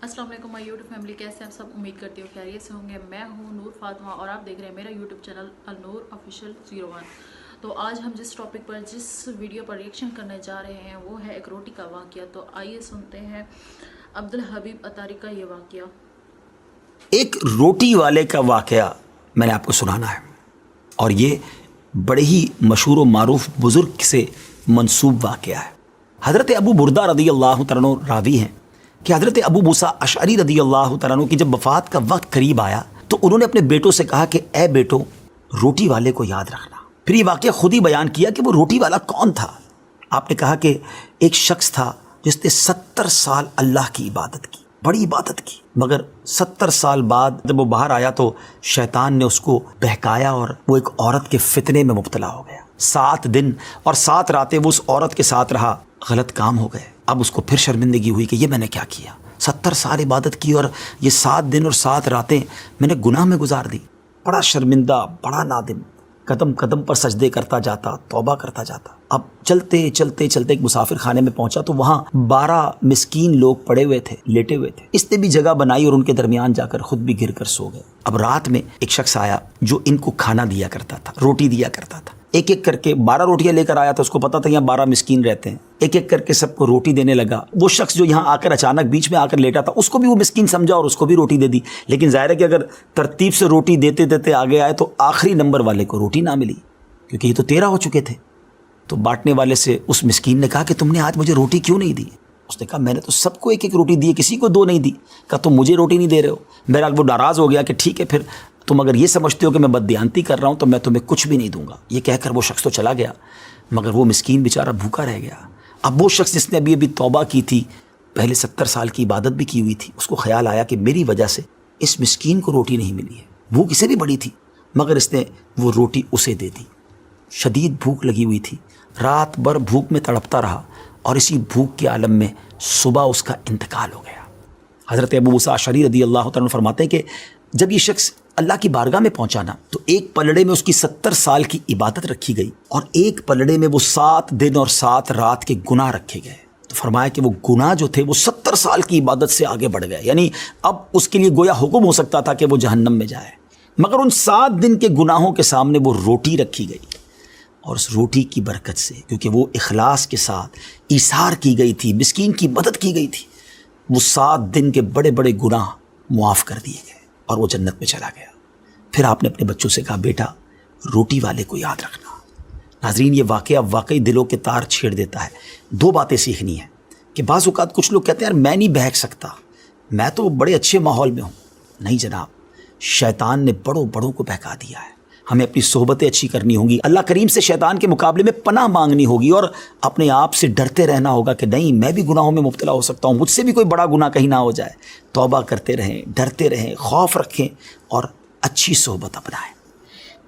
अस्सलाम वालेकुम my YouTube family, कैसे हैं आप सब। उम्मीद करती हूँ खैरियत से होंगे। मैं हूँ नूर फातिमा और आप देख रहे हैं मेरा यूट्यूब चैनल अलनूर ऑफिशियल 01। तो आज हम जिस टॉपिक पर जिस वीडियो पर रिएक्शन करने जा रहे हैं वो है एक रोटी का वाक़या। तो आइए सुनते हैं अब्दुल हबीब अतारी का ये वाक़या। एक रोटी वाले का वाक़या मैंने आपको सुनाना है और ये बड़े ही मशहूर व मारूफ बुज़ुर्ग से मंसूब वाक़या है। हज़रत अबू बुरदा रदी अल्लाह तआला अन्हु रावी हैं कि हज़रत अबू मूसा अशअरी रदी अल्लाह तआला अन्हु की जब वफ़ात का वक्त करीब आया तो उन्होंने अपने बेटों से कहा कि ए बेटो, रोटी वाले को याद रखना। फिर ये वाक़या खुद ही बयान किया कि वो रोटी वाला कौन था। आपने कहा कि एक शख्स था जिसने 70 साल अल्लाह की इबादत की, बड़ी इबादत की, मगर 70 साल बाद जब वो बाहर आया तो शैतान ने उसको बहकाया और वो एक औरत के फितने में मुब्तला हो गया। 7 दिन और 7 रातें वो उस औरत के साथ रहा, गलत काम हो गए। अब उसको फिर शर्मिंदगी हुई कि ये मैंने क्या किया। 70 साल इबादत की और ये 7 दिन और 7 रातें मैंने गुनाह में गुजार दी। बड़ा शर्मिंदा, बड़ा नादिम, कदम कदम पर सजदे करता जाता, तौबा करता जाता। अब चलते चलते चलते एक मुसाफिर खाने में पहुंचा तो वहाँ 12 मिस्कीन लोग पड़े हुए थे, लेटे हुए थे। इसने भी जगह बनाई और उनके दरमियान जाकर खुद भी गिर कर सो गए। अब रात में एक शख्स आया जो इनको खाना दिया करता था, रोटी दिया करता था। एक एक करके 12 रोटियां लेकर आया था। उसको पता था यहाँ 12 मिस्कीन रहते हैं। एक एक करके सबको रोटी देने लगा। वो शख्स जो यहाँ आकर अचानक बीच में आकर लेटा था उसको भी वो मिस्कीन समझा और उसको भी रोटी दे दी। लेकिन जाहिर है कि अगर तरतीब से रोटी देते देते आगे आए तो आखिरी नंबर वाले को रोटी ना मिली, क्योंकि ये तो 13 हो चुके थे। तो बांटने वाले से उस मिस्कीन ने कहा कि तुमने आज मुझे रोटी क्यों नहीं दी। उसने कहा मैंने तो सबको एक एक रोटी दी है, किसी को 2 नहीं दी। कहा तुम मुझे रोटी नहीं दे रहे हो। बहरहाल वो नाराज़ हो गया कि ठीक है, फिर तुम अगर ये समझते हो कि मैं बददियानती कर रहा हूँ तो मैं तुम्हें कुछ भी नहीं दूंगा। ये कहकर वो शख्स तो चला गया, मगर वो मिस्कीन बेचारा भूखा रह गया। अब वो शख्स जिसने अभी अभी तौबा की थी, पहले 70 साल की इबादत भी की हुई थी, उसको ख्याल आया कि मेरी वजह से इस मिस्कीन को रोटी नहीं मिली है। भूख इसे भी बड़ी थी, मगर इसने वो रोटी उसे दे दी। शदीद भूख लगी हुई थी, रात भर भूख में तड़पता रहा और इसी भूख के आलम में सुबह उसका इंतकाल हो गया। हज़रत अबू मूसा अशअरी रदी अल्लाह तआला फरमाते हैं कि जब ये शख्स अल्लाह की बारगाह में पहुंचा ना तो एक पलड़े में उसकी 70 साल की इबादत रखी गई और एक पलड़े में वो 7 दिन और 7 रात के गुनाह रखे गए। तो फरमाया कि वो गुनाह जो थे वो 70 साल की इबादत से आगे बढ़ गए। यानी अब उसके लिए गोया हुक्म हो सकता था कि वो जहन्नम में जाए, मगर उन 7 दिन के गुनाहों के सामने वो रोटी रखी गई और उस रोटी की बरकत से, क्योंकि वो इखलास के साथ ईसार की गई थी, मिस्कीन की मदद की गई थी, वो 7 दिन के बड़े बड़े गुनाह मुआफ़ कर दिए गए और वो जन्नत में चला गया। फिर आपने अपने बच्चों से कहा बेटा, रोटी वाले को याद रखना। नाज़रीन, ये वाक़या वाकई दिलों के तार छेड़ देता है। 2 बातें सीखनी है कि बाज़ औक़ात कुछ लोग कहते हैं यार मैं नहीं बहक सकता, मैं तो बड़े अच्छे माहौल में हूँ। नहीं जनाब, शैतान ने बड़ों बड़ों को बहका दिया है। हमें अपनी सोहबतें अच्छी करनी होंगी, अल्लाह करीम से शैतान के मुकाबले में पनाह मांगनी होगी और अपने आप से डरते रहना होगा कि नहीं, मैं भी गुनाहों में मुब्तला हो सकता हूँ, मुझसे भी कोई बड़ा गुनाह कहीं ना हो जाए। तौबा करते रहें, डरते रहें, खौफ रखें और अच्छी सोहबत अपनाएं।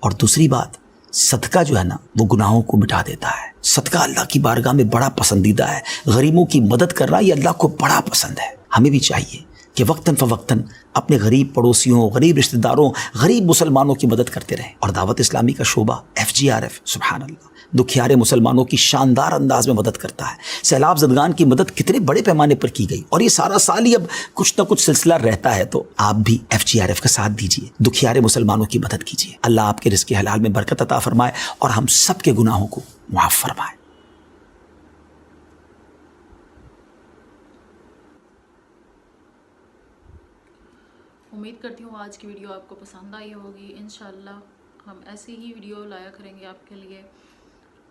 और दूसरी बात, सदका जो है ना वो गुनाहों को मिटा देता है। सदका अल्लाह की बारगाह में बड़ा पसंदीदा है। गरीबों की मदद करना ये अल्लाह को बड़ा पसंद है। हमें भी चाहिए कि वक्तन फ़वक्तन अपने गरीब पड़ोसियों, गरीब रिश्तेदारों, गरीब मुसलमानों की मदद करते रहें। और दावत इस्लामी का शोबा FGRF सुभान अल्लाह दुखियारे मुसलमानों की शानदार अंदाज में मदद करता है। सैलाब ज़दगान की मदद कितने बड़े पैमाने पर की गई और ये सारा साल ही अब कुछ ना कुछ सिलसिला रहता है। तो आप भी FGRF का साथ दीजिए, दुखियारे मुसलमानों की मदद कीजिए। अल्लाह आपके रिज़्क़ हलाल में बरकत अता फरमाए और हम सब के गुनाहों को मुआफ़ फरमाए। उम्मीद करती हूँ आज की वीडियो आपको पसंद आई होगी। इंशाल्लाह हम ऐसी ही वीडियो लाया करेंगे आपके लिए।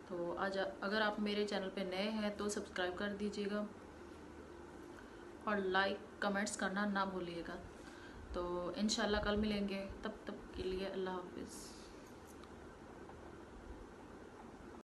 तो आज अगर आप मेरे चैनल पे नए हैं तो सब्सक्राइब कर दीजिएगा और लाइक कमेंट्स करना ना भूलिएगा। तो इंशाल्लाह कल मिलेंगे, तब तक के लिए अल्लाह हाफिज़।